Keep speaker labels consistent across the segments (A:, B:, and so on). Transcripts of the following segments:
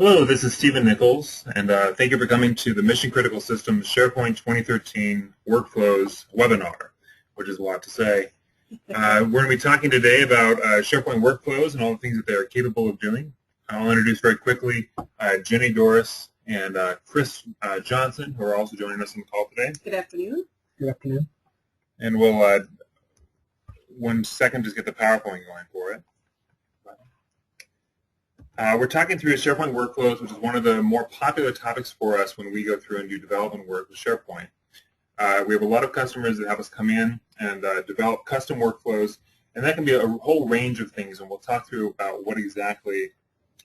A: Hello, this is Stephen Nichols, and thank you for coming to the Mission Critical Systems SharePoint 2013 Workflows webinar, which is a lot to say. We're going to be talking today about SharePoint Workflows and all the things that they are capable of doing. I'll introduce very quickly Jenny Doris and Chris Johnson, who are also joining us on the call today.
B: Good afternoon.
C: Good afternoon.
A: And we'll, 1 second, just get the PowerPoint going for it. We're talking through SharePoint Workflows, which is one of the more popular topics for us when we go through and do development work with SharePoint. We have a lot of customers that have us come in and develop custom workflows, and that can be a whole range of things, and we'll talk through about what exactly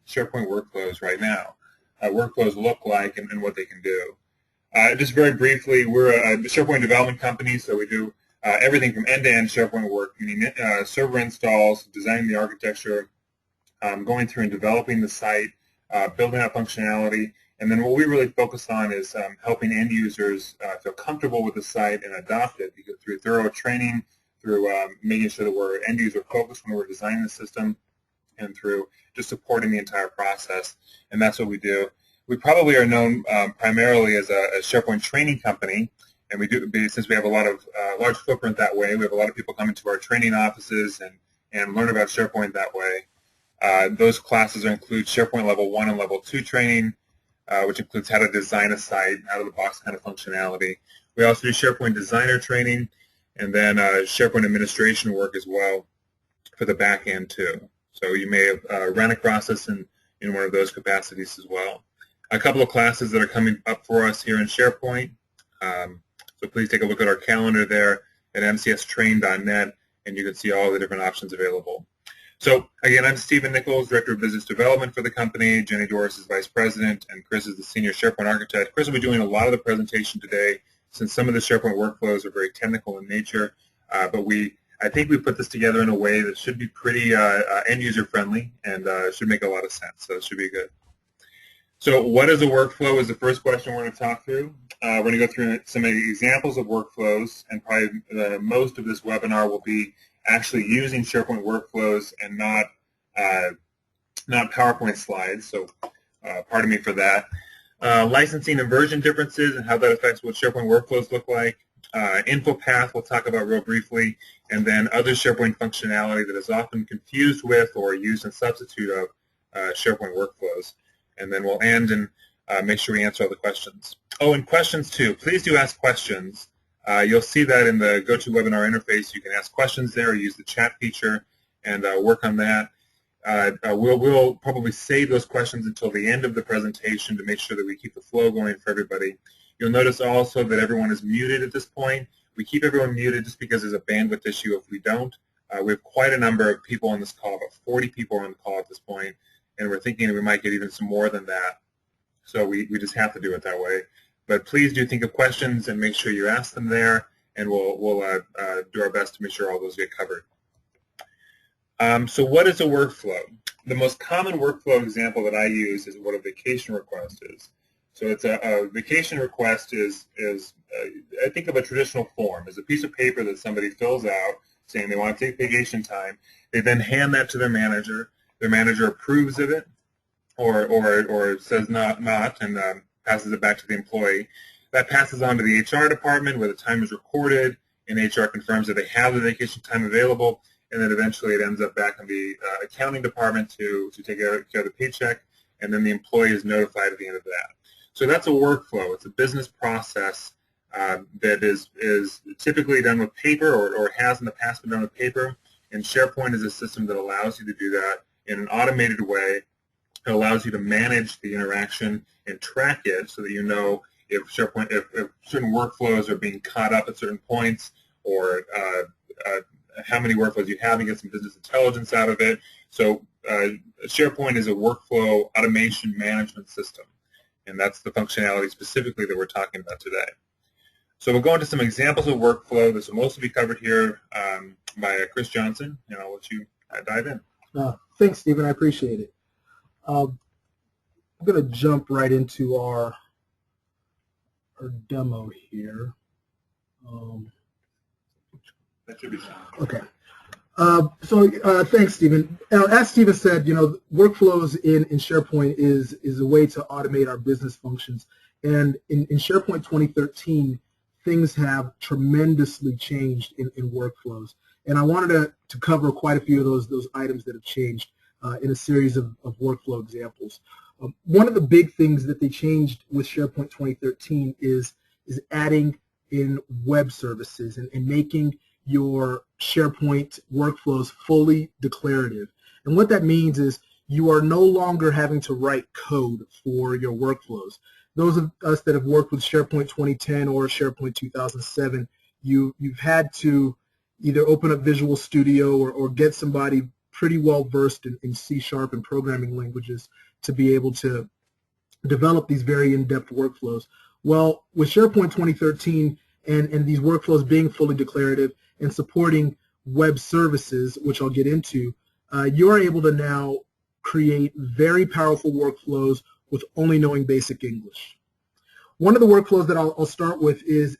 A: SharePoint Workflows right now, workflows look like and what they can do. Just very briefly, we're a SharePoint development company, so we do everything from end-to-end SharePoint work, meaning server installs, designing the architecture, going through and developing the site, building out functionality, and then what we really focus on is helping end users feel comfortable with the site and adopt it through thorough training, through making sure that we're end user focused when we're designing the system, and through just supporting the entire process. And that's what we do. We probably are known primarily as a SharePoint training company, and we do, since we have a lot of large footprint that way, we have a lot of people come into our training offices and learn about SharePoint that way. Those classes include SharePoint Level 1 and Level 2 training, which includes how to design a site, out-of-the-box kind of functionality. We also do SharePoint Designer training, and then SharePoint administration work as well for the back end too. So you may have ran across us in one of those capacities as well. A couple of classes that are coming up for us here in SharePoint. So please take a look at our calendar there at mcstrain.net, and you can see all the different options available. So again, I'm Stephen Nichols, Director of Business Development for the company. Jenny Doris is Vice President, and Chris is the Senior SharePoint Architect. Chris will be doing a lot of the presentation today, since some of the SharePoint workflows are very technical in nature. But I think we put this together in a way that should be pretty end-user friendly and should make a lot of sense. So it should be good. So what is a workflow is the first question we're going to talk through. We're going to go through some examples of workflows, and probably most of this webinar will be actually using SharePoint workflows and not PowerPoint slides, so pardon me for that. Licensing and version differences and how that affects what SharePoint workflows look like. InfoPath we'll talk about real briefly, and then other SharePoint functionality that is often confused with or used in substitute of SharePoint workflows. And then we'll end and make sure we answer all the questions. Oh, and questions too. Please do ask questions. You'll see that in the GoToWebinar interface. You can ask questions there or use the chat feature and work on that. We'll probably save those questions until the end of the presentation to make sure that we keep the flow going for everybody. You'll notice also that everyone is muted at this point. We keep everyone muted just because there's a bandwidth issue if we don't. We have quite a number of people on this call, about 40 people on the call at this point, and we're thinking we might get even some more than that. So we just have to do it that way. But please do think of questions and make sure you ask them there, and we'll do our best to make sure all those get covered. So what is a workflow? The most common workflow example that I use is what a vacation request is. So it's a vacation request is I think of a traditional form as a piece of paper that somebody fills out saying they want to take vacation time. They then hand that to their manager. Their manager approves of it or says not and passes it back to the employee. That passes on to the HR department where the time is recorded, and HR confirms that they have the vacation time available, and then eventually it ends up back in the accounting department to take care of the paycheck, and then the employee is notified at the end of that. So that's a workflow. It's a business process that is typically done with paper or has in the past been done with paper, and SharePoint is a system that allows you to do that in an automated way. It allows you to manage the interaction and track it so that you know if SharePoint, if certain workflows are being caught up at certain points, or how many workflows you have, and get some business intelligence out of it. So SharePoint is a workflow automation management system, and that's the functionality specifically that we're talking about today. So we'll go into some examples of workflow. This will mostly be covered here by Chris Johnson, and I'll let you dive in.
C: Thanks, Stephen. I appreciate it. I'm going to jump right into our demo here.
A: That should be fine.
C: Okay. Thanks, Stephen. As Stephen said, workflows in SharePoint is a way to automate our business functions. And in SharePoint 2013, things have tremendously changed in workflows. And I wanted to cover quite a few of those items that have changed in a series of workflow examples. One of the big things that they changed with SharePoint 2013 is adding in web services and making your SharePoint workflows fully declarative. And what that means is you are no longer having to write code for your workflows. Those of us that have worked with SharePoint 2010 or SharePoint 2007, you've had to either open up Visual Studio or get somebody pretty well versed in C# and programming languages to be able to develop these very in-depth workflows. Well, with SharePoint 2013 and these workflows being fully declarative and supporting web services, which I'll get into, you're able to now create very powerful workflows with only knowing basic English. One of the workflows that I'll start with is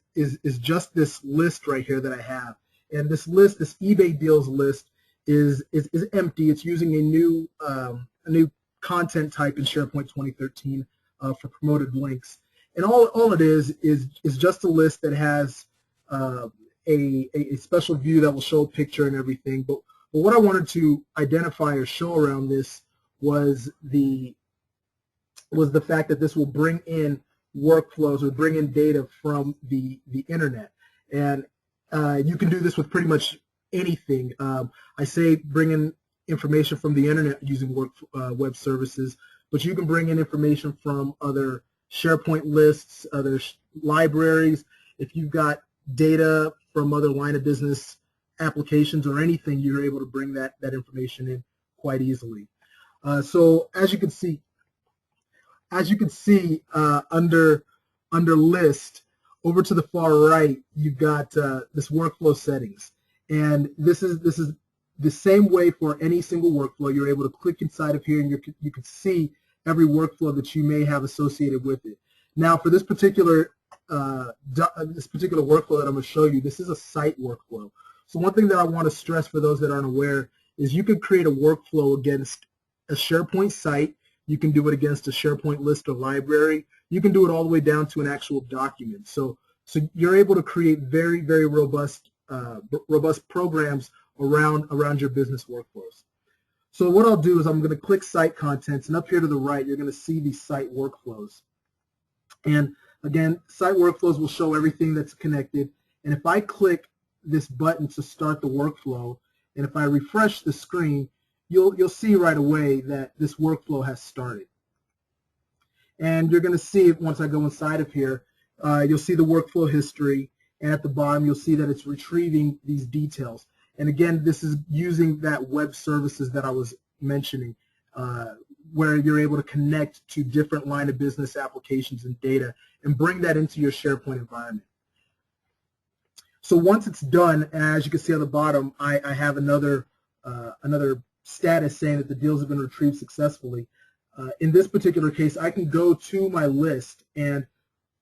C: just this list right here that I have. And this list, this eBay deals list, is empty. It's using a new content type in SharePoint 2013 for promoted links. And all it is just a list that has a special view that will show a picture and everything. But what I wanted to identify or show around this was the fact that this will bring in workflows or bring in data from the internet. And you can do this with pretty much anything. I say bring in information from the internet using web services, but you can bring in information from other SharePoint lists, other libraries. If you've got data from other line of business applications or anything, you're able to bring that information in quite easily. So as you can see under list, over to the far right, you've got this workflow settings, and this is the same way for any single workflow. You're able to click inside of here, and you can see every workflow that you may have associated with it. Now, for this particular workflow that I'm going to show you, this is a site workflow. So one thing that I want to stress for those that aren't aware is you could create a workflow against a SharePoint site. You can do it against a SharePoint list or library. You can do it all the way down to an actual document. So you're able to create very, very robust programs around your business workflows. So what I'll do is I'm going to click Site Contents, and up here to the right, you're going to see these site workflows. And again, site workflows will show everything that's connected. And if I click this button to start the workflow, and if I refresh the screen, you'll see right away that this workflow has started. And you're going to see, once I go inside of here, you'll see the workflow history, and at the bottom you'll see that it's retrieving these details. And again, this is using that web services that I was mentioning, where you're able to connect to different line of business applications and data and bring that into your SharePoint environment. So once it's done, as you can see on the bottom, I have another status saying that the deals have been retrieved successfully. In this particular case, I can go to my list, and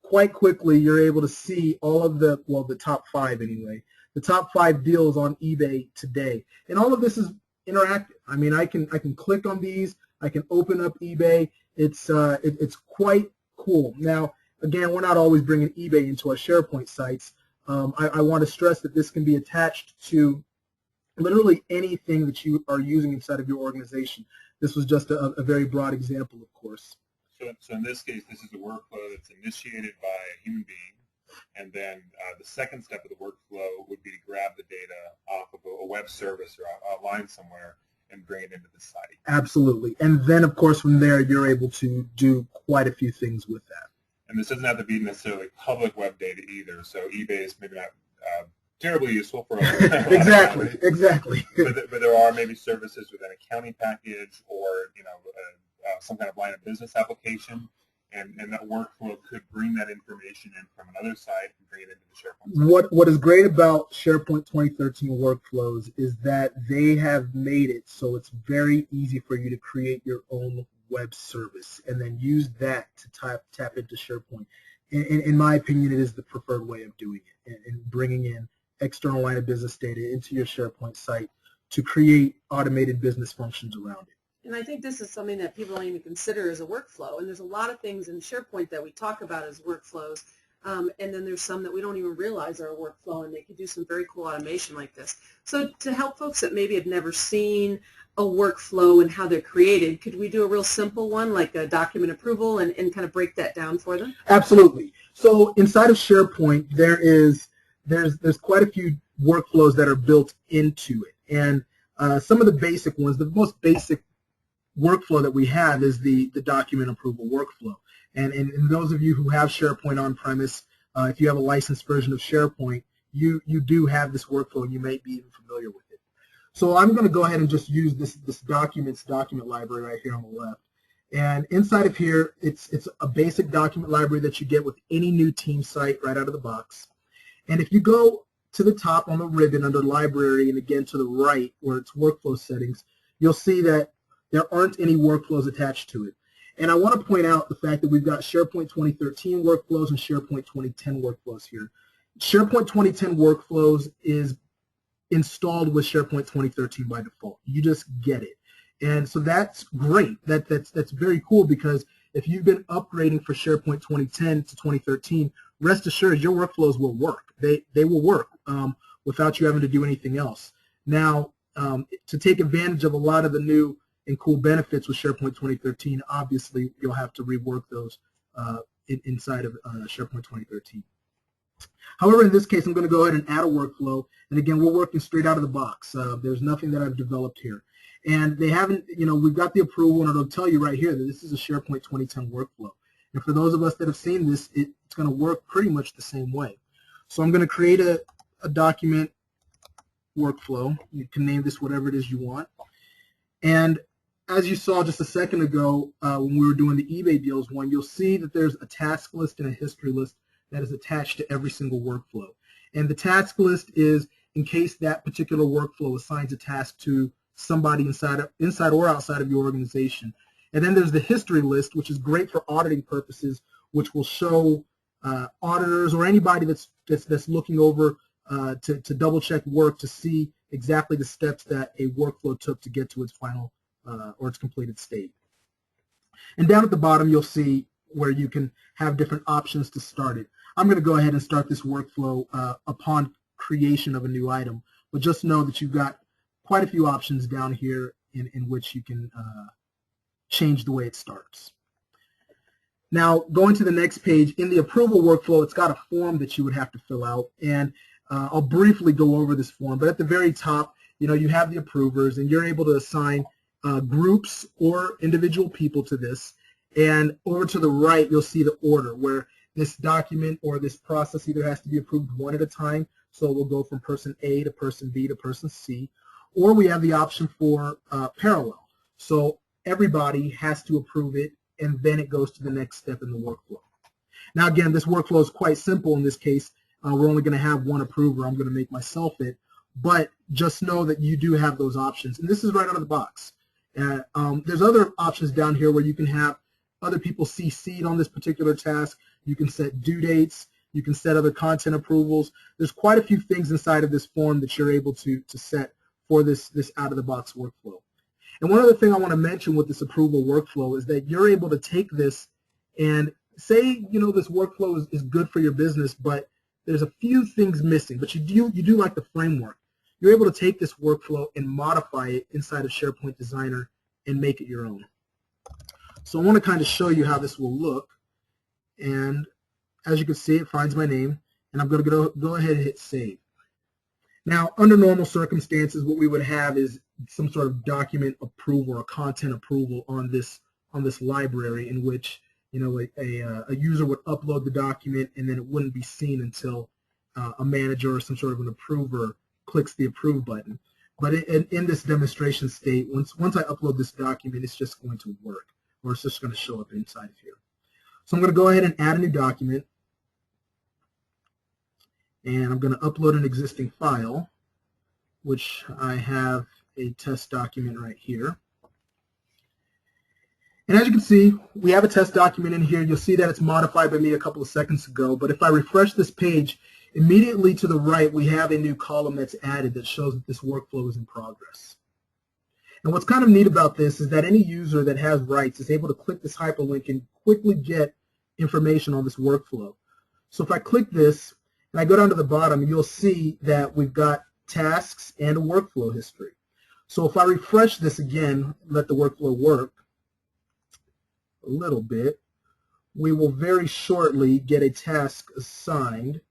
C: quite quickly you're able to see all of the top 5 anyway, the top 5 deals on eBay today. And all of this is interactive. I mean, I can click on these, I can open up eBay. It's quite cool. Now, again, we're not always bringing eBay into our SharePoint sites. I want to stress that this can be attached to literally anything that you are using inside of your organization. This was just a very broad example, of course.
A: So in this case, this is a workflow that's initiated by a human being, and then the second step of the workflow would be to grab the data off of a web service or a line somewhere and bring it into the site.
C: Absolutely. And then, of course, from there, you're able to do quite a few things with that.
A: And this doesn't have to be necessarily public web data either, so eBay is maybe not terribly useful for us.
C: Exactly.
A: But there are maybe services with an accounting package or some kind of line of business application, and that workflow could bring that information in from another site and bring it into the SharePoint site.
C: What is great about SharePoint 2013 workflows is that they have made it so it's very easy for you to create your own web service and then use that to tap into SharePoint. In my opinion, it is the preferred way of doing it and bringing in external line of business data into your SharePoint site to create automated business functions around it.
B: And I think this is something that people don't even consider as a workflow. And there's a lot of things in SharePoint that we talk about as workflows. And then there's some that we don't even realize are a workflow, and they can do some very cool automation like this. So to help folks that maybe have never seen a workflow and how they're created, could we do a real simple one like a document approval and kind of break that down for them?
C: Absolutely. So inside of SharePoint, there's quite a few workflows that are built into it. And some of the basic ones, the most basic workflow that we have is the document approval workflow. And those of you who have SharePoint on-premise, if you have a licensed version of SharePoint, you do have this workflow, and you may be even familiar with it. So I'm going to go ahead and just use this document library right here on the left. And inside of here, it's a basic document library that you get with any new team site right out of the box. And if you go to the top on the ribbon under Library, and again to the right where it's Workflow Settings, you'll see that there aren't any workflows attached to it. And I want to point out the fact that we've got SharePoint 2013 workflows and SharePoint 2010 workflows here. SharePoint 2010 workflows is installed with SharePoint 2013 by default. You just get it. And so that's great. That's very cool, because if you've been upgrading for SharePoint 2010 to 2013, rest assured your workflows will work. They will work without you having to do anything else. Now, to take advantage of a lot of the new and cool benefits with SharePoint 2013, obviously you'll have to rework those inside of SharePoint 2013. However, in this case, I'm going to go ahead and add a workflow. And again, we're working straight out of the box. There's nothing that I've developed here. And they haven't, we've got the approval, and it'll tell you right here that this is a SharePoint 2010 workflow. And for those of us that have seen this, it's going to work pretty much the same way. So I'm going to create a document workflow. You can name this whatever it is you want. And as you saw just a second ago when we were doing the eBay deals one, you'll see that there's a task list and a history list that is attached to every single workflow. And the task list is in case that particular workflow assigns a task to somebody inside or outside of your organization. And then there's the history list, which is great for auditing purposes, which will show auditors or anybody that's looking over to double check work to see exactly the steps that a workflow took to get to its final or its completed state. And down at the bottom, you'll see where you can have different options to start it. I'm going to go ahead and start this workflow upon creation of a new item, but just know that you've got quite a few options down here in which you can change the way it starts. Now, going to the next page, in the approval workflow, it's got a form that you would have to fill out, and I'll briefly go over this form, but at the very top, you have the approvers, and you're able to assign groups or individual people to this, and over to the right, you'll see the order where this document or this process either has to be approved one at a time, so we'll go from person A to person B to person C, or we have the option for parallel. So everybody has to approve it, and then it goes to the next step in the workflow. Now, again, this workflow is quite simple in this case. We're only going to have one approver. I'm going to make myself it, but just know that you do have those options, and this is right out of the box. There's other options down here where you can have other people CC'd on this particular task. You can set due dates. You can set other content approvals. There's quite a few things inside of this form that you're able to set for this out-of-the-box workflow. And one other thing I want to mention with this approval workflow is that you're able to take this and say, this workflow is good for your business, but there's a few things missing, but you do like the framework. You're able to take this workflow and modify it inside of SharePoint Designer and make it your own. So I want to kind of show you how this will look. And as you can see, it finds my name, and I'm going to go ahead and hit Save. Now, under normal circumstances, what we would have is some sort of document approval or content approval on this library, in which a user would upload the document, and then it wouldn't be seen until a manager or some sort of an approver clicks the Approve button. But in this demonstration state, once I upload this document, it's just going to work, or it's just going to show up inside of here. So I'm going to go ahead and add a new document, and I'm going to upload an existing file, which I have a test document right here. And as you can see, we have a test document in here. You'll see that it's modified by me a couple of seconds ago, but if I refresh this page, Immediately to the right, we have a new column that's added that shows that this workflow is in progress. And what's kind of neat about this is that any user that has rights is able to click this hyperlink and quickly get information on this workflow. So if I click this and I go down to the bottom, you'll see that we've got tasks and a workflow history. So if I refresh this again, let the workflow work a little bit, we will very shortly get a task assigned.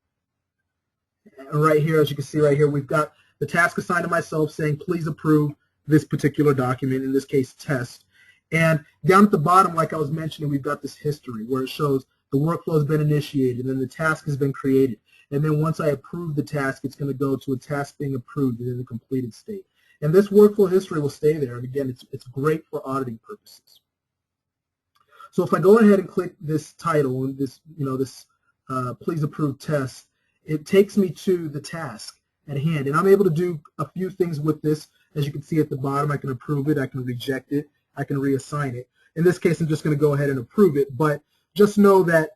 C: And right here, as you can see right here, we've got the task assigned to myself saying, please approve this particular document, in this case, test. And down at the bottom, like I was mentioning, we've got this history where it shows the workflow has been initiated and the task has been created. And then once I approve the task, it's going to go to a task being approved in the completed state. And this workflow history will stay there. And again, it's great for auditing purposes. So if I go ahead and click this title and this, please approve test, it takes me to the task at hand. And I'm able to do a few things with this. As you can see at the bottom, I can approve it, I can reject it, I can reassign it. In this case, I'm just going to go ahead and approve it, but just know that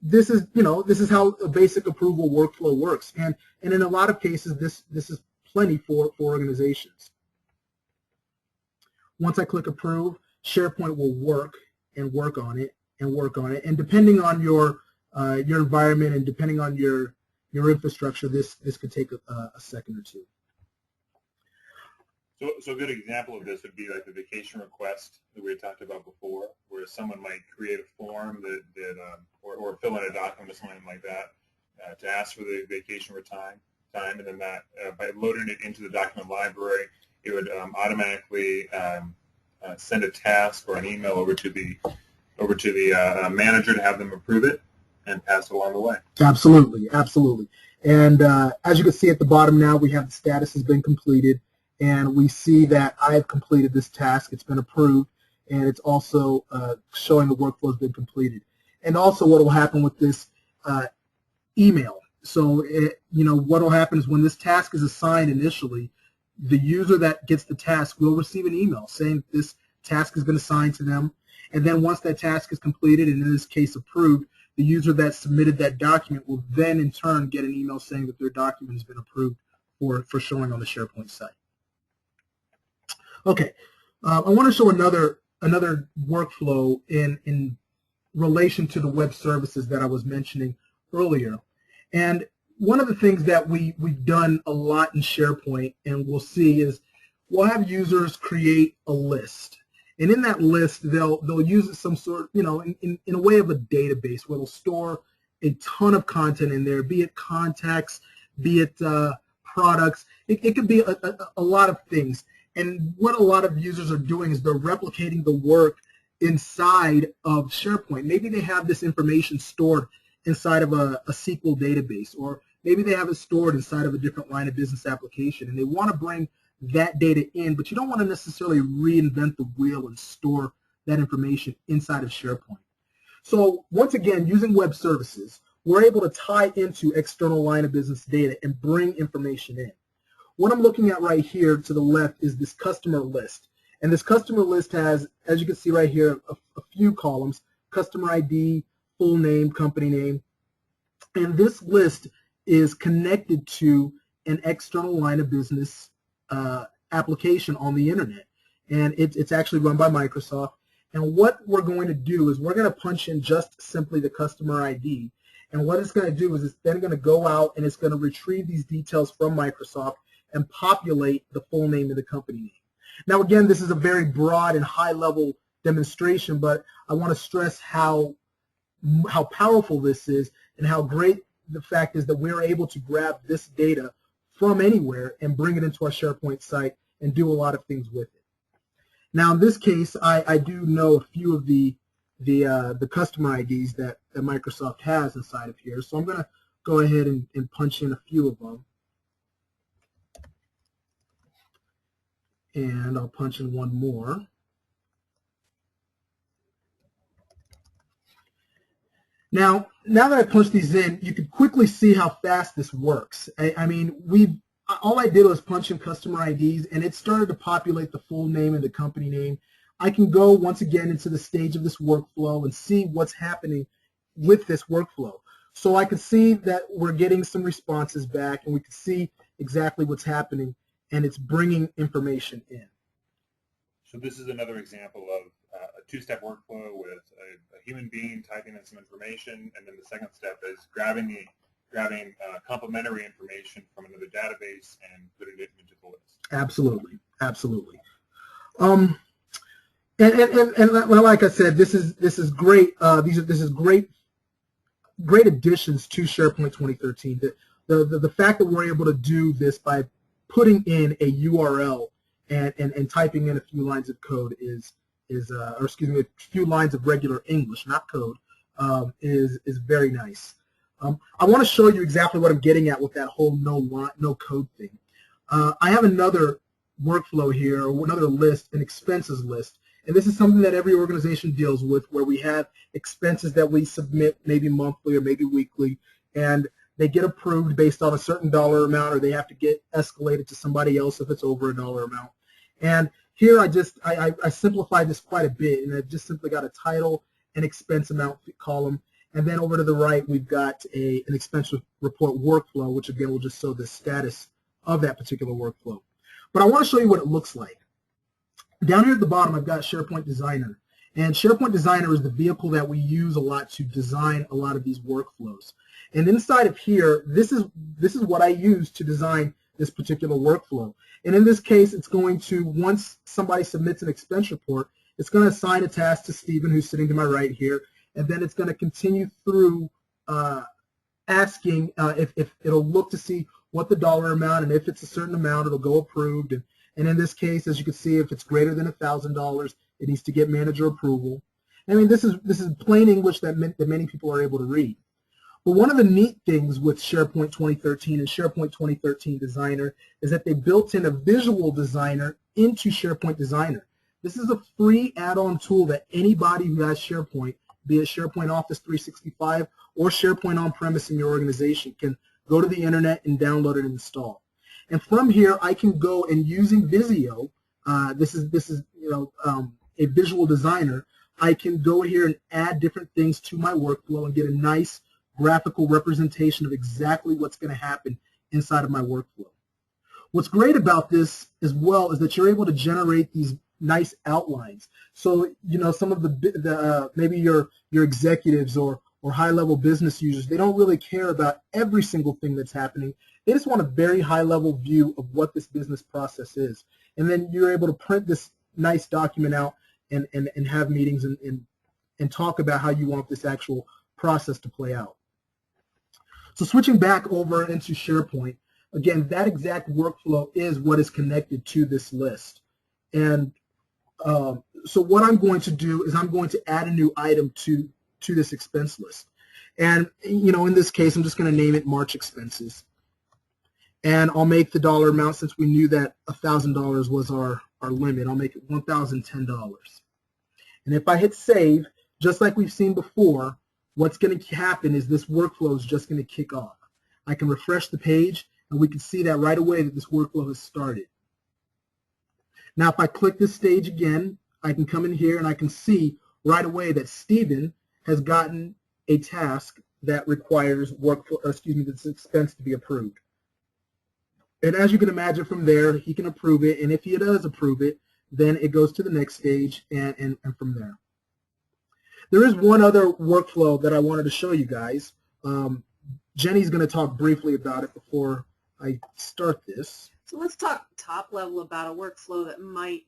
C: this is how a basic approval workflow works. And in a lot of cases, this is plenty for organizations. Once I click approve, SharePoint will work on it. And depending on your environment and depending on your infrastructure, this could take a second or two.
A: So a good example of this would be like the vacation request that we had talked about before, where someone might create a form or fill in a document or something like that to ask for the vacation time, and then that by loading it into the document library, it would automatically send a task or an email over to the manager to have them approve it and pass it along the way.
C: Absolutely, absolutely. And as you can see at the bottom now, we have the status has been completed. And we see that I've completed this task, it's been approved, and it's also showing the workflow has been completed. And also what will happen with this email. So, what will happen is when this task is assigned initially, the user that gets the task will receive an email saying this task has been assigned to them. And then once that task is completed, and in this case approved, the user that submitted that document will then in turn get an email saying that their document has been approved for showing on the SharePoint site. Okay, I want to show another workflow in relation to the web services that I was mentioning earlier. And one of the things that we've done a lot in SharePoint and we'll see is we'll have users create a list. And in that list, they'll use it some sort, in a way of a database where they'll store a ton of content in there, be it contacts, be it products. It could be a lot of things. And what a lot of users are doing is they're replicating the work inside of SharePoint. Maybe they have this information stored inside of a SQL database, or maybe they have it stored inside of a different line of business application, and they want to bring that data in, but you don't want to necessarily reinvent the wheel and store that information inside of SharePoint. So once again, using web services, we're able to tie into external line of business data and bring information in. What I'm looking at right here to the left is this customer list. And this customer list has, as you can see right here, a few columns: customer ID, full name, company name. And this list is connected to an external line of business application on the internet. And it's actually run by Microsoft. And what we're going to do is we're going to punch in just simply the customer ID. And what it's going to do is it's then going to go out and it's going to retrieve these details from Microsoft and populate the full name of the company name. Now, again, this is a very broad and high-level demonstration, but I want to stress how powerful this is and how great the fact is that we're able to grab this data from anywhere and bring it into our SharePoint site and do a lot of things with it. Now, in this case, I do know a few of the customer IDs that Microsoft has inside of here, so I'm going to go ahead and punch in a few of them. And I'll punch in one more. Now that I punched these in, you can quickly see how fast this works. I mean, all I did was punch in customer IDs, and it started to populate the full name and the company name. I can go once again into the stage of this workflow and see what's happening with this workflow. So I could see that we're getting some responses back, and we can see exactly what's happening, and it's bringing information in.
A: So this is another example of a two-step workflow with a human being typing in some information, and then the second step is grabbing complementary information from another database and putting it into the list.
C: Absolutely, absolutely. And like I said, this is great. This is great additions to SharePoint 2013. The fact that we're able to do this by putting in a URL and typing in a few lines of code or excuse me, a few lines of regular English, not code, is very nice. I want to show you exactly what I'm getting at with that whole no code thing. I have another workflow here, or another list, an expenses list, and this is something that every organization deals with, where we have expenses that we submit maybe monthly or maybe weekly, and they get approved based on a certain dollar amount, or they have to get escalated to somebody else if it's over a dollar amount. And here I simplified this quite a bit, and I just simply got a title and expense amount column, and then over to the right we've got an expense report workflow, which again will just show the status of that particular workflow. But I want to show you what it looks like. Down here at the bottom I've got SharePoint Designer, and SharePoint Designer is the vehicle that we use a lot to design a lot of these workflows. And inside of here, this is what I use to design this particular workflow. And in this case, it's going to, once somebody submits an expense report, it's going to assign a task to Stephen, who's sitting to my right here, and then it's going to continue through asking if it'll look to see what the dollar amount, and if it's a certain amount, it'll go approved. And in this case, as you can see, if it's greater than $1,000, it needs to get manager approval. I mean, this is plain English that many people are able to read. But one of the neat things with SharePoint 2013 and SharePoint 2013 Designer is that they built in a visual designer into SharePoint Designer. This is a free add-on tool that anybody who has SharePoint, be it SharePoint Office 365 or SharePoint on-premise in your organization, can go to the internet and download and install. And from here, I can go and, using Visio, this is a visual designer, I can go here and add different things to my workflow and get a nice graphical representation of exactly what's going to happen inside of my workflow. What's great about this as well is that you're able to generate these nice outlines. So, some of the maybe your executives or high-level business users, they don't really care about every single thing that's happening. They just want a very high-level view of what this business process is. And then you're able to print this nice document out and have meetings and talk about how you want this actual process to play out. So switching back over into SharePoint, again, that exact workflow is what is connected to this list. And so what I'm going to do is I'm going to add a new item to this expense list. And, in this case, I'm just going to name it March expenses. And I'll make the dollar amount, since we knew that $1,000 was our limit, I'll make it $1,010. And if I hit save, just like we've seen before, what's going to happen is this workflow is just going to kick off. I can refresh the page, and we can see that right away that this workflow has started. Now, if I click this stage again, I can come in here and I can see right away that Stephen has gotten a task that requires this expense to be approved. And as you can imagine from there, he can approve it, and if he does approve it, then it goes to the next stage and from there. There is one other workflow that I wanted to show you guys. Jenny's going to talk briefly about it before I start this.
B: So let's talk top level about a workflow that might,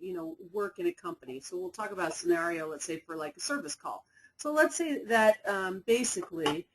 B: work in a company. So we'll talk about a scenario, let's say for like a service call. So let's say that basically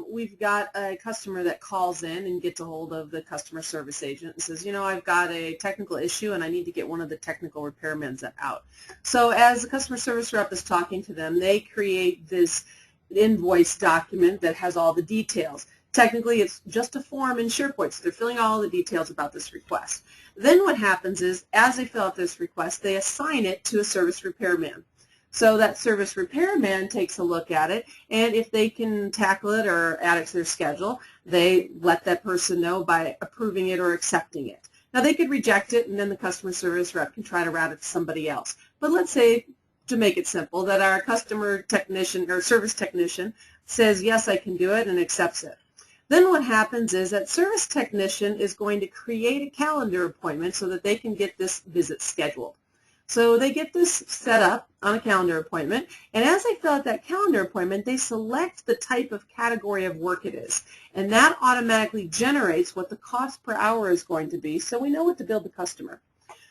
B: we've got a customer that calls in and gets a hold of the customer service agent and says, I've got a technical issue and I need to get one of the technical repairmen out. So as the customer service rep is talking to them, they create this invoice document that has all the details. Technically, it's just a form in SharePoint, so they're filling all the details about this request. Then what happens is, as they fill out this request, they assign it to a service repairman. So that service repairman takes a look at it, and if they can tackle it or add it to their schedule, they let that person know by approving it or accepting it. Now, they could reject it, and then the customer service rep can try to route it to somebody else. But let's say to make it simple, that our customer technician or service technician says, yes, I can do it, and accepts it. Then what happens is that service technician is going to create a calendar appointment so that they can get this visit scheduled. So they get this set up on a calendar appointment, and as they fill out that calendar appointment, they select the type of category of work it is, and that automatically generates what the cost per hour is going to be, so we know what to bill the customer.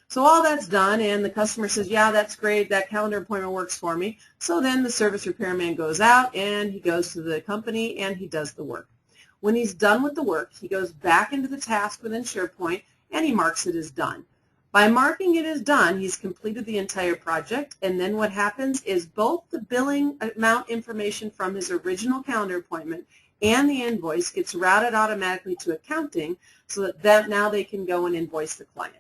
B: So all that's done, and the customer says, yeah, that's great, that calendar appointment works for me. So then the service repairman goes out, and he goes to the company, and he does the work. When he's done with the work, he goes back into the task within SharePoint, and he marks it as done. By marking it as done, he's completed the entire project, and then what happens is both the billing amount information from his original calendar appointment and the invoice gets routed automatically to accounting so that now they can go and invoice the client.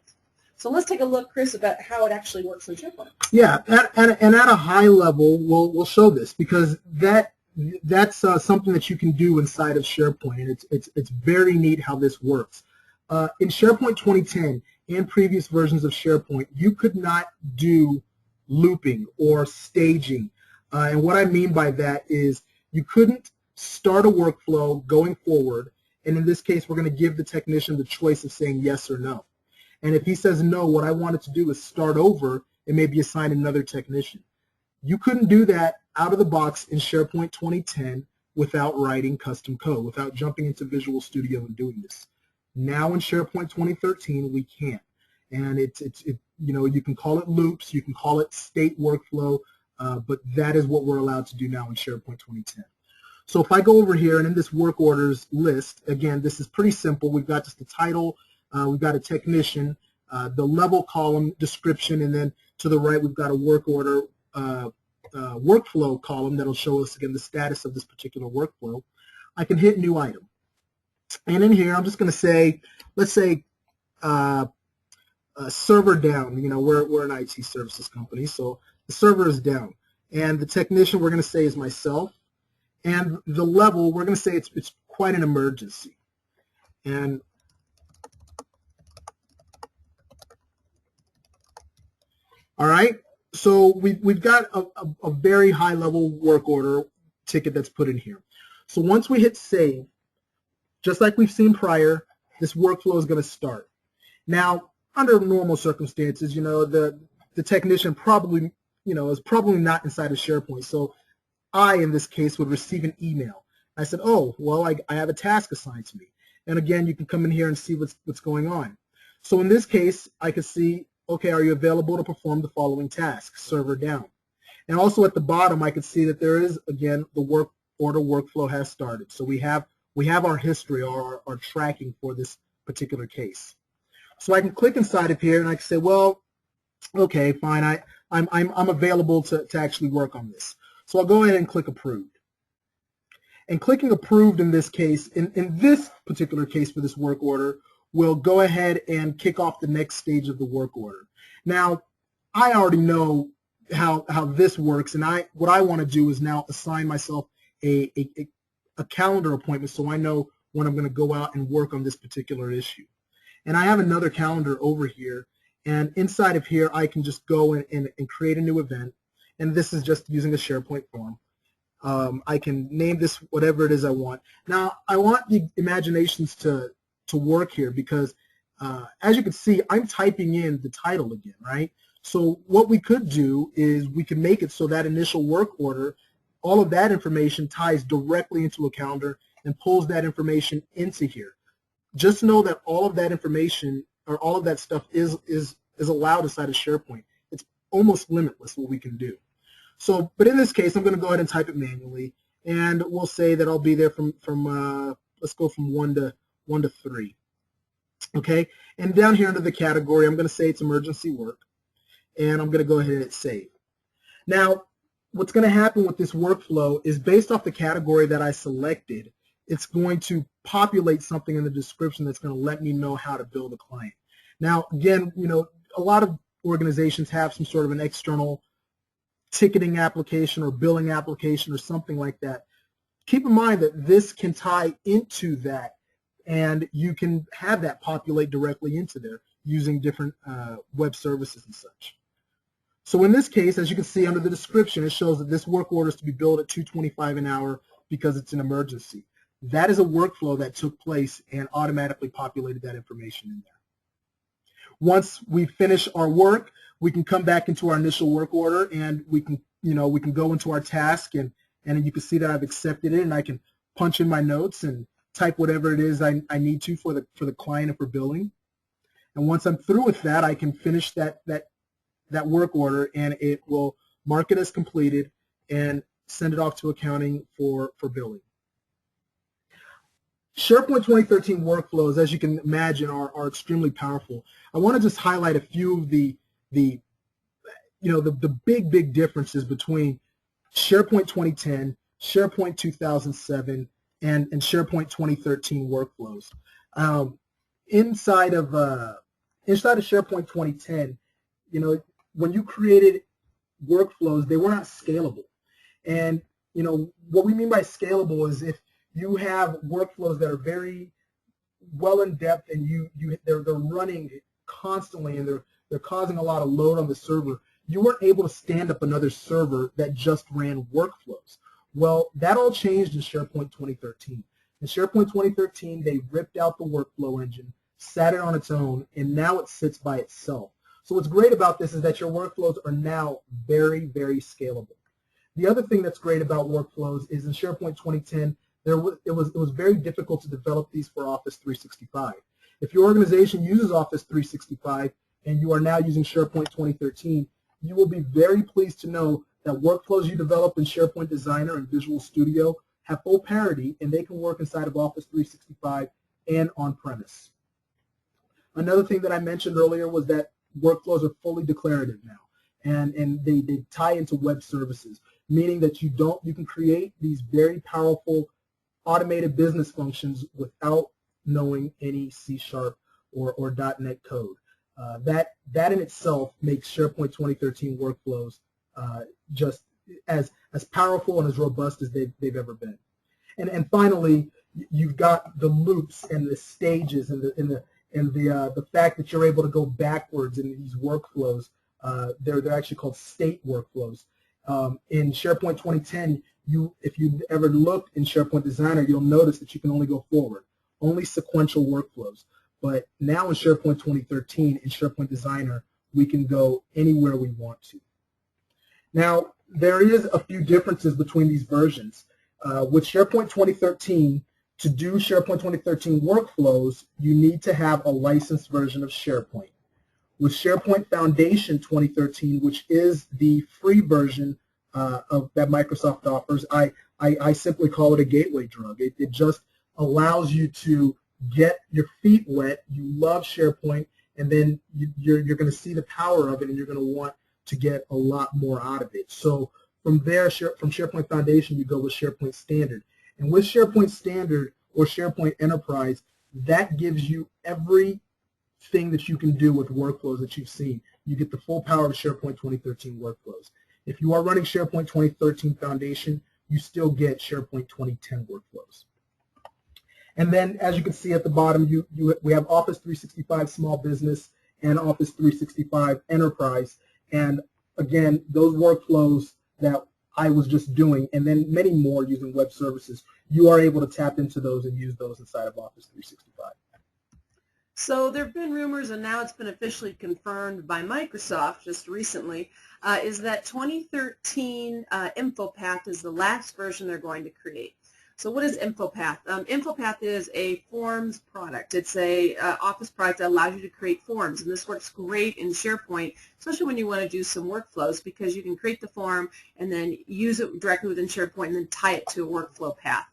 B: So let's take a look, Chris, about how it actually works in SharePoint.
C: Yeah, and at a high level, we'll show this because that's something that you can do inside of SharePoint, and it's very neat how this works. In SharePoint 2010 and previous versions of SharePoint, you could not do looping or staging. And what I mean by that is you couldn't start a workflow going forward, and in this case, we're going to give the technician the choice of saying yes or no. And if he says no, what I wanted to do is start over and maybe assign another technician. You couldn't do that out of the box in SharePoint 2010 without writing custom code, without jumping into Visual Studio and doing this. Now in SharePoint 2013, we can. And you can call it loops, you can call it state workflow, but that is what we're allowed to do now in SharePoint 2010. So if I go over here and in this work orders list, again, this is pretty simple. We've got just the title, we've got a technician, the level column description, and then to the right we've got a work order workflow column that'll show us, again, the status of this particular workflow. I can hit new item. And in here, I'm just going to say, let's say server down. We're an IT services company, so the server is down. And the technician we're going to say is myself. And the level, we're going to say it's quite an emergency. And all right, so we've got a very high-level work order ticket that's put in here. So once we hit save, just like we've seen prior, this workflow is going to start. Now, under normal circumstances, the technician probably, is probably not inside of SharePoint. So I, in this case, would receive an email. I said, oh, well, I have a task assigned to me. And again, you can come in here and see what's going on. So in this case, I could see, okay, are you available to perform the following task? Server down. And also at the bottom, I could see that there is, again, the work order workflow has started. So we have our history or our tracking for this particular case. So I can click inside of here and I can say, well, okay, fine, I'm available to actually work on this. So I'll go ahead and click approved. And clicking approved in this case, in this particular case for this work order, will go ahead and kick off the next stage of the work order. Now, I already know how this works, and what I want to do is now assign myself a calendar appointment so I know when I'm going to go out and work on this particular issue. And I have another calendar over here, and inside of here I can just go and create a new event, and this is just using a SharePoint form. I can name this whatever it is I want. Now, I want the imaginations to work here because as you can see, I'm typing in the title again, right? So what we could do is we can make it so that initial work order, all of that information ties directly into a calendar and pulls that information into here. Just know that all of that information or all of that stuff is allowed inside of SharePoint. It's almost limitless what we can do. So, but in this case, I'm going to go ahead and type it manually, and we'll say that I'll be there from let's go from 1 to 3. Okay, and down here under the category, I'm going to say it's emergency work, and I'm going to go ahead and hit save. Now, what's going to happen with this workflow is based off the category that I selected, it's going to populate something in the description that's going to let me know how to bill the client. Now, again, a lot of organizations have some sort of an external ticketing application or billing application or something like that. Keep in mind that this can tie into that, and you can have that populate directly into there using different web services and such. So in this case, as you can see under the description, it shows that this work order is to be billed at $2.25 an hour because it's an emergency. That is a workflow that took place and automatically populated that information in there. Once we finish our work, we can come back into our initial work order and we can go into our task and you can see that I've accepted it and I can punch in my notes and type whatever it is I need to for the client and for billing. And once I'm through with that, I can finish that work order and it will mark it as completed and send it off to accounting for billing. SharePoint 2013 workflows, as you can imagine, are extremely powerful. I want to just highlight a few of the big differences between SharePoint 2010, SharePoint 2007, and SharePoint 2013 workflows. Inside of SharePoint 2010, when you created workflows, they were not scalable. And what we mean by scalable is if you have workflows that are very well in depth and they're running constantly and they're causing a lot of load on the server, you weren't able to stand up another server that just ran workflows. Well, that all changed in SharePoint 2013. In SharePoint 2013, they ripped out the workflow engine, sat it on its own, and now it sits by itself. So what's great about this is that your workflows are now very, very scalable. The other thing that's great about workflows is in SharePoint 2010, it was very difficult to develop these for Office 365. If your organization uses Office 365 and you are now using SharePoint 2013, you will be very pleased to know that workflows you develop in SharePoint Designer and Visual Studio have full parity and they can work inside of Office 365 and on-premise. Another thing that I mentioned earlier was that workflows are fully declarative now, and they tie into web services, meaning that you can create these very powerful automated business functions without knowing any C# or .NET code. That in itself makes SharePoint 2013 workflows just as powerful and as robust as they've ever been. And finally, you've got the loops and the stages and the fact that you're able to go backwards in these workflows. They're actually called state workflows. In SharePoint 2010, if you ever look in SharePoint Designer, you'll notice that you can only go forward, only sequential workflows. But now in SharePoint 2013, in SharePoint Designer, we can go anywhere we want to. Now, there is a few differences between these versions. With SharePoint 2013, to do SharePoint 2013 workflows, you need to have a licensed version of SharePoint. With SharePoint Foundation 2013, which is the free version that Microsoft offers, I simply call it a gateway drug. It just allows you to get your feet wet. You love SharePoint, and then you're going to see the power of it, and you're going to want to get a lot more out of it. So from there, from SharePoint Foundation, you go with SharePoint Standard. And with SharePoint Standard or SharePoint Enterprise, that gives you everything that you can do with workflows that you've seen. You get the full power of SharePoint 2013 workflows. If you are running SharePoint 2013 Foundation, you still get SharePoint 2010 workflows. And then, as you can see at the bottom, we have Office 365 Small Business and Office 365 Enterprise. And again, those workflows that I was just doing, and then many more using web services, you are able to tap into those and use those inside of Office 365.
B: So there have been rumors, and now it's been officially confirmed by Microsoft just recently, is that 2013 InfoPath is the last version they're going to create. So what is InfoPath? InfoPath is a forms product. It's a Office product that allows you to create forms, and this works great in SharePoint, especially when you want to do some workflows, because you can create the form and then use it directly within SharePoint and then tie it to a workflow path.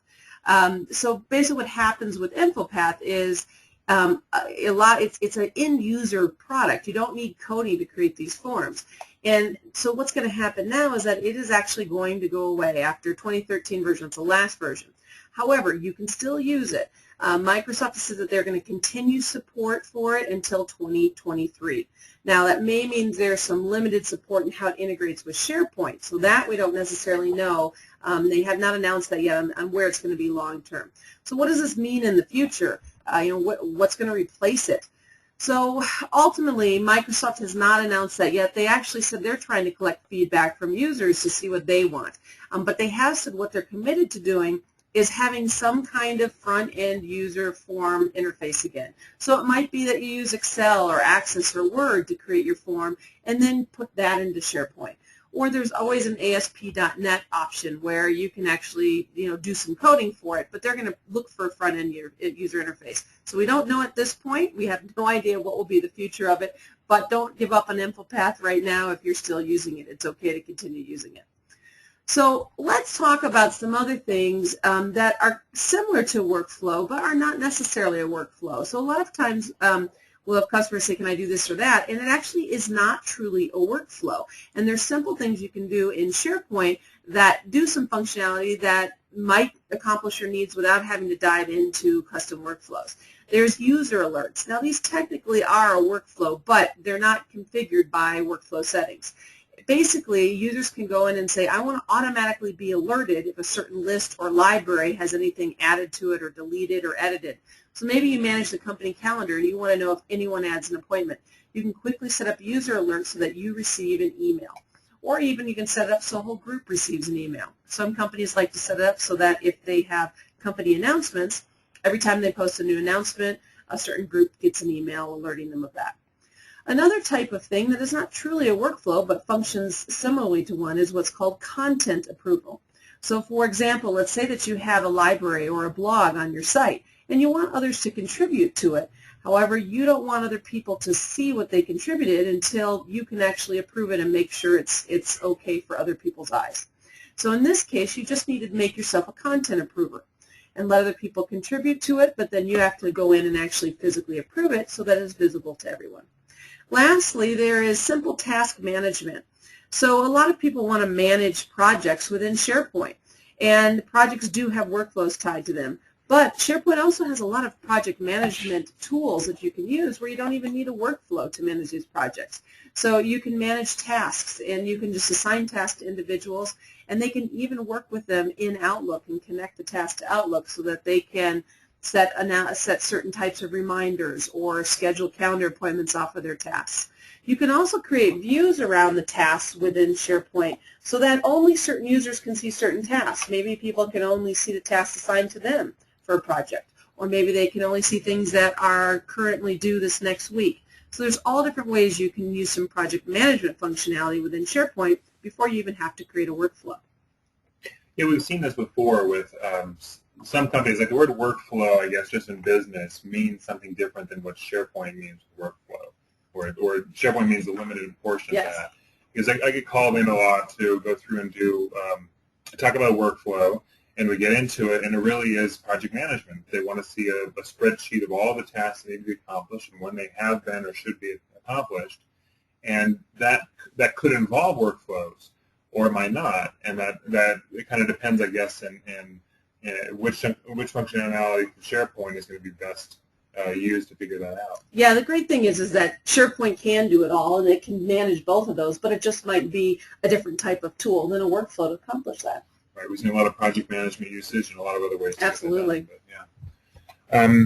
B: So basically what happens with InfoPath is it's an end-user product. You don't need coding to create these forms. And so what's going to happen now is that it is actually going to go away after 2013 version. It's the last version. However, you can still use it. Microsoft says that they're going to continue support for it until 2023. Now, that may mean there's some limited support in how it integrates with SharePoint. So that we don't necessarily know. They have not announced that yet on where it's going to be long term. So what does this mean in the future? What's going to replace it? So ultimately, Microsoft has not announced that yet. They actually said they're trying to collect feedback from users to see what they want. But they have said what they're committed to doing is having some kind of front-end user form interface again. So it might be that you use Excel or Access or Word to create your form and then put that into SharePoint. Or there's always an ASP.NET option where you can actually, do some coding for it, but they're going to look for a front-end user interface. So we don't know at this point. We have no idea what will be the future of it, but don't give up on InfoPath right now if you're still using it. It's okay to continue using it. So let's talk about some other things that are similar to workflow, but are not necessarily a workflow. So a lot of times we'll have customers say, can I do this or that? And it actually is not truly a workflow. And there's simple things you can do in SharePoint that do some functionality that might accomplish your needs without having to dive into custom workflows. There's user alerts. Now these technically are a workflow, but they're not configured by workflow settings. Basically, users can go in and say, I want to automatically be alerted if a certain list or library has anything added to it or deleted or edited. So maybe you manage the company calendar and you want to know if anyone adds an appointment. You can quickly set up user alerts so that you receive an email. Or even you can set it up so a whole group receives an email. Some companies like to set it up so that if they have company announcements, every time they post a new announcement, a certain group gets an email alerting them of that. Another type of thing that is not truly a workflow but functions similarly to one is what's called content approval. So for example, let's say that you have a library or a blog on your site and you want others to contribute to it. However, you don't want other people to see what they contributed until you can actually approve it and make sure it's okay for other people's eyes. So in this case, you just need to make yourself a content approver and let other people contribute to it, but then you have to go in and actually physically approve it so that it's visible to everyone. Lastly, there is simple task management. So a lot of people want to manage projects within SharePoint, and projects do have workflows tied to them. But SharePoint also has a lot of project management tools that you can use where you don't even need a workflow to manage these projects. So you can manage tasks, and you can just assign tasks to individuals, and they can even work with them in Outlook and connect the task to Outlook so that they can set certain types of reminders or schedule calendar appointments off of their tasks. You can also create views around the tasks within SharePoint so that only certain users can see certain tasks. Maybe people can only see the tasks assigned to them for a project, or maybe they can only see things that are currently due this next week. So there's all different ways you can use some project management functionality within SharePoint before you even have to create a workflow.
A: Yeah, we've seen this before with some companies. Like the word workflow, I guess, just in business, means something different than what SharePoint means workflow, or SharePoint means a limited portion of that. Because I get called in a lot to go through and talk about workflow, and we get into it, and it really is project management. They want to see a spreadsheet of all the tasks that need to be accomplished and when they have been or should be accomplished, and that could involve workflows, or it might not, and that it kind of depends, I guess, in which functionality for SharePoint is going to be best used to figure that out.
B: Yeah, the great thing is that SharePoint can do it all, and it can manage both of those, but it just might be a different type of tool than a workflow to accomplish that.
A: Right, we've seen a lot of project management usage and a lot of other ways to
B: Absolutely.
A: do that, but yeah.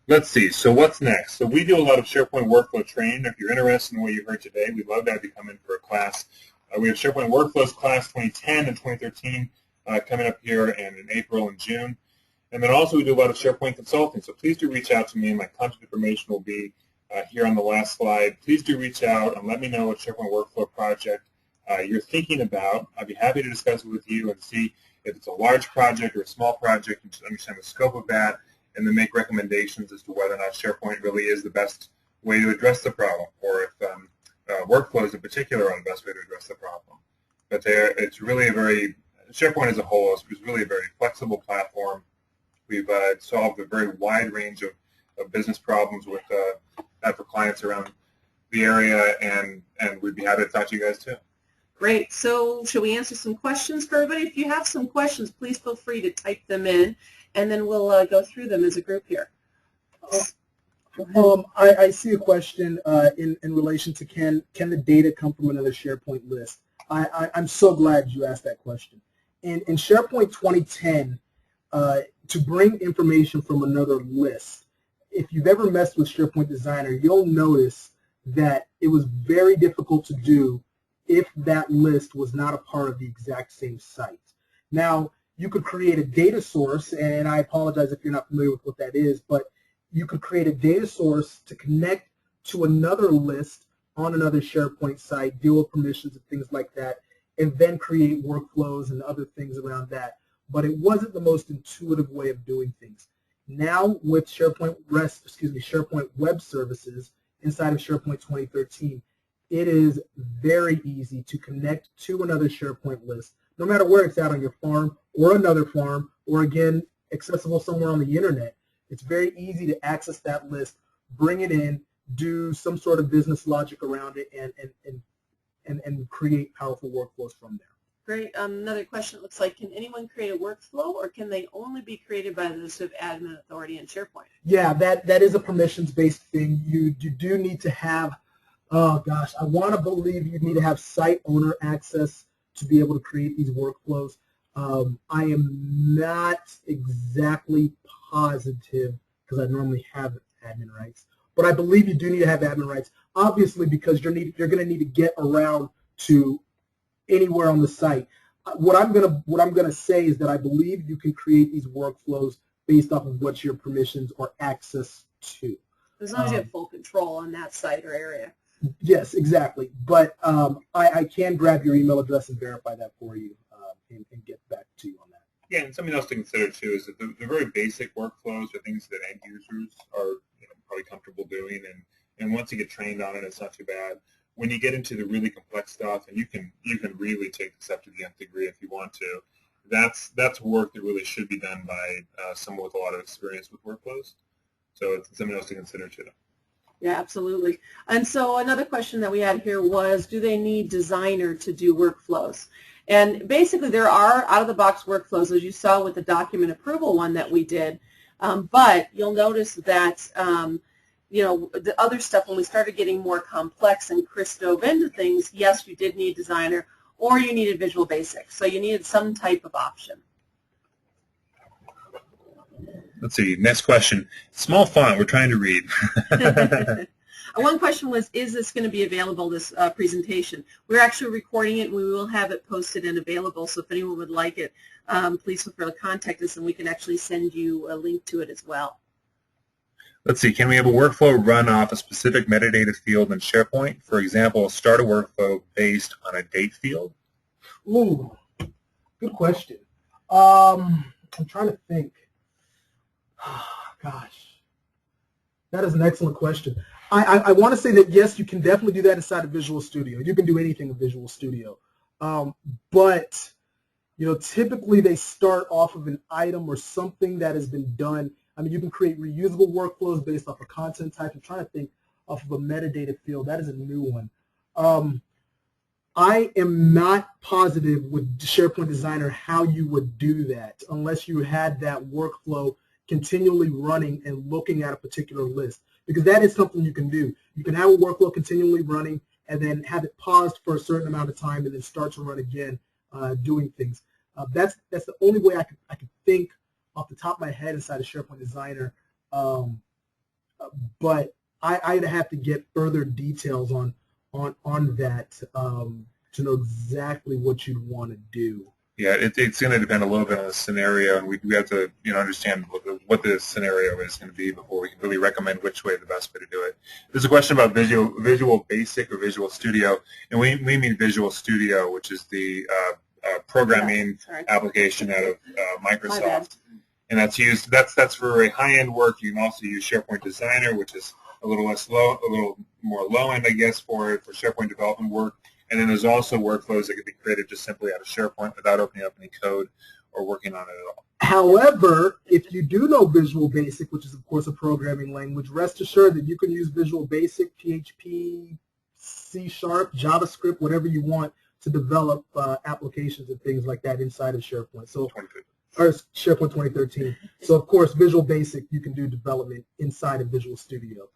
A: Let's see, so what's next? So we do a lot of SharePoint workflow training. If you're interested in what you heard today, we'd love to have you come in for a class. We have SharePoint Workflows class 2010 and 2013 coming up here in April and June. And then also we do a lot of SharePoint consulting. So please do reach out to me. My contact information will be here on the last slide. Please do reach out and let me know what SharePoint Workflow project you're thinking about. I'd be happy to discuss it with you and see if it's a large project or a small project and just understand the scope of that, and then make recommendations as to whether or not SharePoint really is the best way to address the problem, or if workflows in particular are the best way to address the problem. But it's really SharePoint as a whole is really a very flexible platform. We've solved a very wide range of business problems with that for clients around the area, and we'd be happy to talk to you guys too.
B: Great. So should we answer some questions for everybody? If you have some questions, please feel free to type them in, and then we'll go through them as a group here.
C: I see a question in relation to can the data come from another SharePoint list? I'm so glad you asked that question. In SharePoint 2010, to bring information from another list, if you've ever messed with SharePoint Designer, you'll notice that it was very difficult to do if that list was not a part of the exact same site. Now, you could create a data source, and I apologize if you're not familiar with what that is, but you could create a data source to connect to another list on another SharePoint site, deal with permissions and things like that, and then create workflows and other things around that. But it wasn't the most intuitive way of doing things. Now with SharePoint Web Services inside of SharePoint 2013, it is very easy to connect to another SharePoint list, no matter where it's at on your farm or another farm, or again, accessible somewhere on the internet. It's very easy to access that list, bring it in, do some sort of business logic around it, and create powerful workflows from there.
B: Great. Another question looks like, can anyone create a workflow, or can they only be created by those who have admin authority in SharePoint?
C: Yeah, that is a permissions-based thing. You do need to have, oh gosh, I want to believe you need to have site owner access to be able to create these workflows. I am not exactly positive because I normally have admin rights, but I believe you do need to have admin rights, obviously, because you're going to need to get around to anywhere on the site. What I'm gonna say is that I believe you can create these workflows based off of what your permissions or access to.
B: As long as you have full control on that site or area.
C: Yes, exactly. But I can grab your email address and verify that for you and get back to you on that.
A: Yeah, and something else to consider too is that the very basic workflows are things that end users are probably comfortable doing, and once you get trained on it, it's not too bad. When you get into the really complex stuff, and you can really take this up to the nth degree if you want to, that's work that really should be done by someone with a lot of experience with workflows. So it's something else to consider too.
B: Yeah, absolutely. And so another question that we had here was, do they need Designer to do workflows? And basically there are out-of-the-box workflows, as you saw with the document approval one that we did, but you'll notice that the other stuff, when we started getting more complex and Chris dove into things, yes, you did need Designer, or you needed Visual Basic. So you needed some type of option.
A: Let's see, next question. Small font, we're trying to read.
B: One question was, is this going to be available, this presentation? We're actually recording it, and we will have it posted and available, so if anyone would like it, please feel free to contact us, and we can actually send you a link to it as well.
A: Let's see, can we have a workflow run off a specific metadata field in SharePoint? For example, start a workflow based on a date field?
C: Ooh, good question. I'm trying to think. Gosh, that is an excellent question. I want to say that, yes, you can definitely do that inside of Visual Studio. You can do anything in Visual Studio. But, typically they start off of an item or something that has been done. I mean, you can create reusable workflows based off a content type. I'm trying to think off of a metadata field. That is a new one. I am not positive with SharePoint Designer how you would do that unless you had that workflow continually running and looking at a particular list, because that is something you can do. You can have a workflow continually running and then have it paused for a certain amount of time and then start to run again doing things. That's the only way I could think off the top of my head inside of SharePoint Designer, but I'd have to get further details on that to know exactly what you'd want to do.
A: Yeah, it's going to depend a little bit on the scenario, and we have to understand what the scenario is going to be before we can really recommend which way the best way to do it. There's a question about Visual Basic or Visual Studio, and we mean Visual Studio, which is the programming application out of Microsoft, and that's used. That's for a high-end work. You can also use SharePoint Designer, which is a little more low-end, I guess, for SharePoint development work. And then there's also workflows that can be created just simply out of SharePoint without opening up any code or working on it at all.
C: However, if you do know Visual Basic, which is, of course, a programming language, rest assured that you can use Visual Basic, PHP, C#, JavaScript, whatever you want to develop applications and things like that inside of SharePoint. So, or SharePoint 2013. So, of course, Visual Basic, you can do development inside of Visual Studio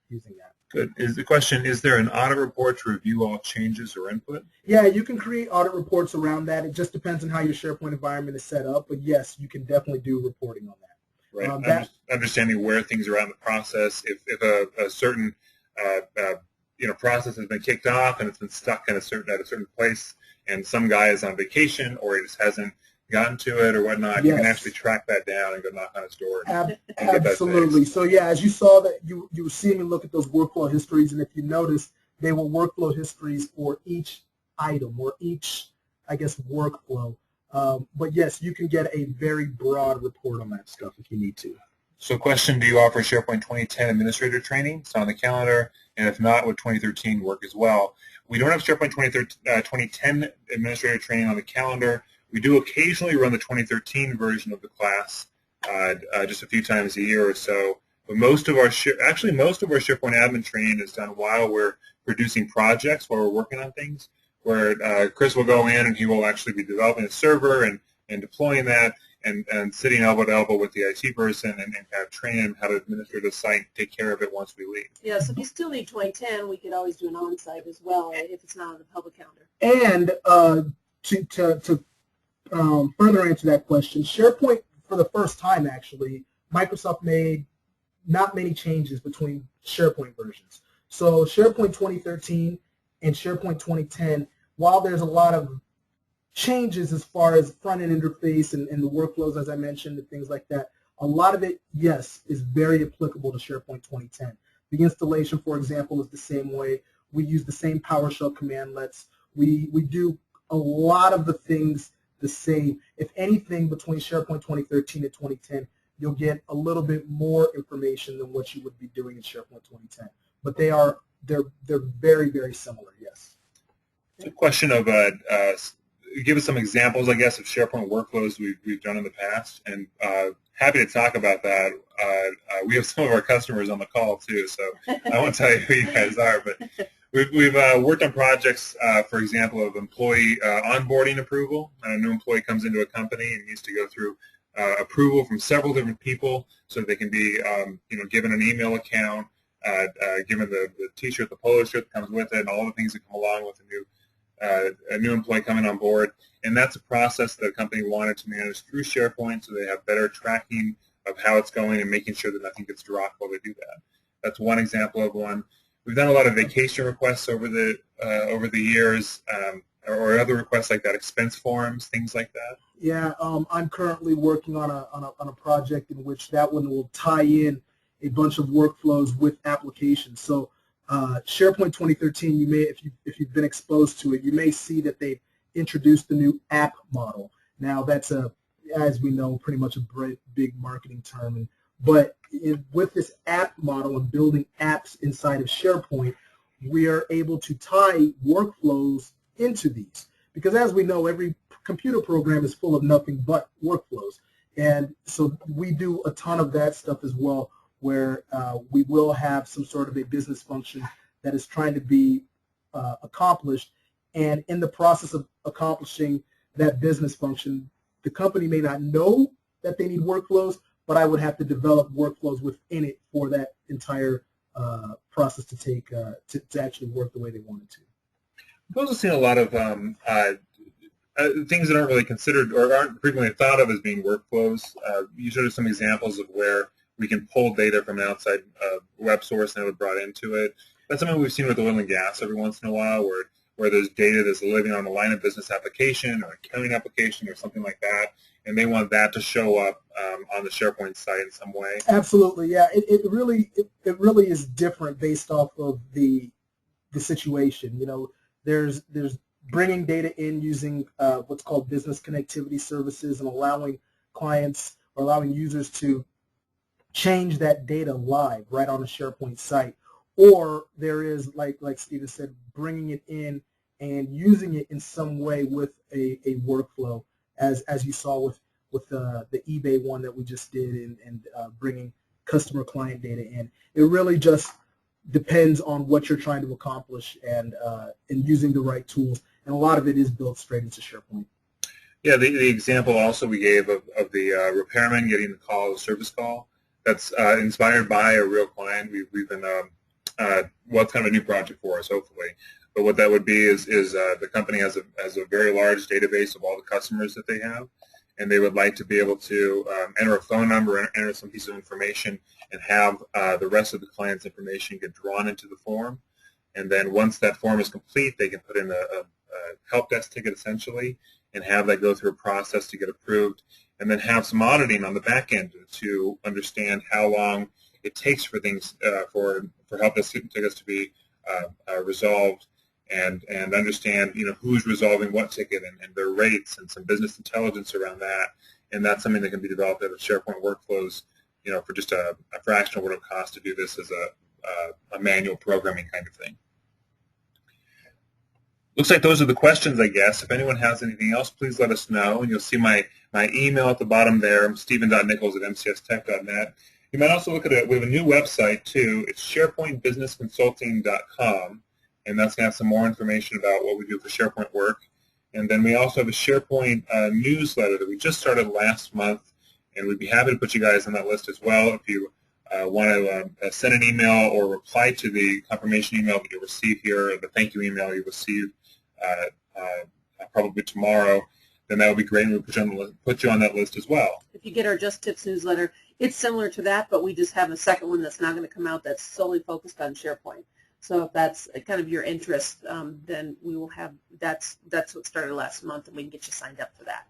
C: using that.
A: Good. The question, is there an audit report to review all changes or input?
C: Yeah, you can create audit reports around that. It just depends on how your SharePoint environment is set up. But yes, you can definitely do reporting on that.
A: Right. Understanding where things are at in the process. If a certain process has been kicked off and it's been stuck at a certain place, and some guy is on vacation or he just hasn't gotten to it or whatnot, you can actually track that down and go knock on his door. And
C: absolutely. So yeah, as you saw that you were seeing me look at those workflow histories, and if you notice, they were workflow histories for each item or each, I guess, workflow. But yes, you can get a very broad report on that stuff if you need to.
A: So question, do you offer SharePoint 2010 administrator training? It's on the calendar, and if not, would 2013 work as well? We don't have SharePoint 2010 administrator training on the calendar. We do occasionally run the 2013 version of the class just a few times a year or so. But most of our SharePoint admin training is done while we're producing projects, while we're working on things, where Chris will go in and he will actually be developing a server and deploying that, and sitting elbow to elbow with the IT person and kind of train him how to administer the site and take care of it once we leave.
B: Yeah, so if you still need 2010, we could always do an on-site as well if it's not on the public calendar.
C: And to further answer that question, SharePoint, for the first time actually, Microsoft made not many changes between SharePoint versions. So SharePoint 2013 and SharePoint 2010, while there's a lot of changes as far as front-end interface and the workflows, as I mentioned, and things like that, a lot of it, yes, is very applicable to SharePoint 2010. The installation, for example, is the same way. We use the same PowerShell commandlets. We do a lot of the things the same. If anything, between SharePoint 2013 and 2010, you'll get a little bit more information than what you would be doing in SharePoint 2010. But they're very, very similar, yes.
A: It's a question of give us some examples, I guess, of SharePoint workflows we've done in the past, and happy to talk about that. We have some of our customers on the call too, so I won't tell you who you guys are, but we've worked on projects, for example, of employee onboarding approval. A new employee comes into a company and needs to go through approval from several different people, so they can be given an email account, given the T-shirt, the polo shirt that comes with it, and all the things that come along with a new employee coming on board. And that's a process that a company wanted to manage through SharePoint, so they have better tracking of how it's going and making sure that nothing gets dropped while they do that. That's one example of one. We've done a lot of vacation requests over the years, or other requests like that, expense forms, things like that.
C: Yeah, I'm currently working on a project in which that one will tie in a bunch of workflows with applications. So SharePoint 2013, you may, if you've been exposed to it, you may see that they've introduced the new app model. Now that's as we know, pretty much a big marketing term. But with this app model and building apps inside of SharePoint, we are able to tie workflows into these. Because as we know, every computer program is full of nothing but workflows. And so we do a ton of that stuff as well, where we will have some sort of a business function that is trying to be accomplished. And in the process of accomplishing that business function, the company may not know that they need workflows, but I would have to develop workflows within it for that entire process to take to actually work the way they want it to.
A: I've also seen a lot of things that aren't really considered or aren't frequently thought of as being workflows. You showed us some examples of where we can pull data from an outside web source and have it brought into it. That's something we've seen with oil and gas every once in a while, where there's data that's living on a line of business application or accounting application or something like that, and they want that to show up on the SharePoint site in some way.
C: Absolutely, yeah. It really is different based off of the situation. You know, there's bringing data in using what's called business connectivity services and allowing clients or allowing users to change that data live right on a SharePoint site. Or there is, like Steven said, bringing it in and using it in some way with a workflow, as you saw with the eBay one that we just did, and bringing customer client data in. It really just depends on what you're trying to accomplish and using the right tools. And a lot of it is built straight into SharePoint.
A: Yeah, the example also we gave of the repairman getting the call, the service call, that's inspired by a real client. We've been well, it's kind of a new project for us, hopefully. But what that would be is the company has a very large database of all the customers that they have, and they would like to be able to enter a phone number and enter some piece of information and have the rest of the client's information get drawn into the form. And then once that form is complete, they can put in a help desk ticket essentially and have that go through a process to get approved, and then have some auditing on the back end to understand how long it takes for things for help desk tickets to be resolved, and understand who's resolving what ticket and their rates and some business intelligence around that. And that's something that can be developed out of SharePoint Workflows, for just a fraction of what it costs to do this as a manual programming kind of thing. Looks like those are the questions, I guess. If anyone has anything else, please let us know. And you'll see my email at the bottom there. I'm stephen.nichols@mcstech.net. You might also look at it. We have a new website, too. It's SharePointBusinessConsulting.com, and that's going to have some more information about what we do for SharePoint work. And then we also have a SharePoint newsletter that we just started last month, and we'd be happy to put you guys on that list as well. If you want to send an email or reply to the confirmation email that you'll receive here, or the thank you email you receive probably tomorrow, then that would be great, and we'll put you on that list as well.
B: If you get our Just Tips newsletter, it's similar to that, but we just have a second one that's now going to come out that's solely focused on SharePoint. So if that's kind of your interest, then we will have, that's what started last month, and we can get you signed up for that.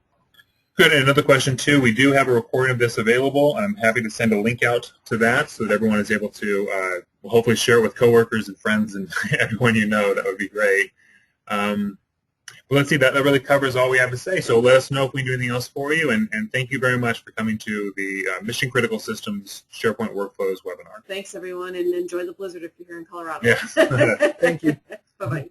A: Good. And another question, too, we do have a recording of this available. I'm happy to send a link out to that so that everyone is able to hopefully share it with coworkers and friends and everyone you know. That would be great. Well, let's see, that really covers all we have to say. So let us know if we do anything else for you, and thank you very much for coming to the Mission Critical Systems SharePoint Workflows webinar.
B: Thanks, everyone, and enjoy the blizzard if you're here in Colorado.
A: Yes.
C: Thank you.
B: Bye-bye.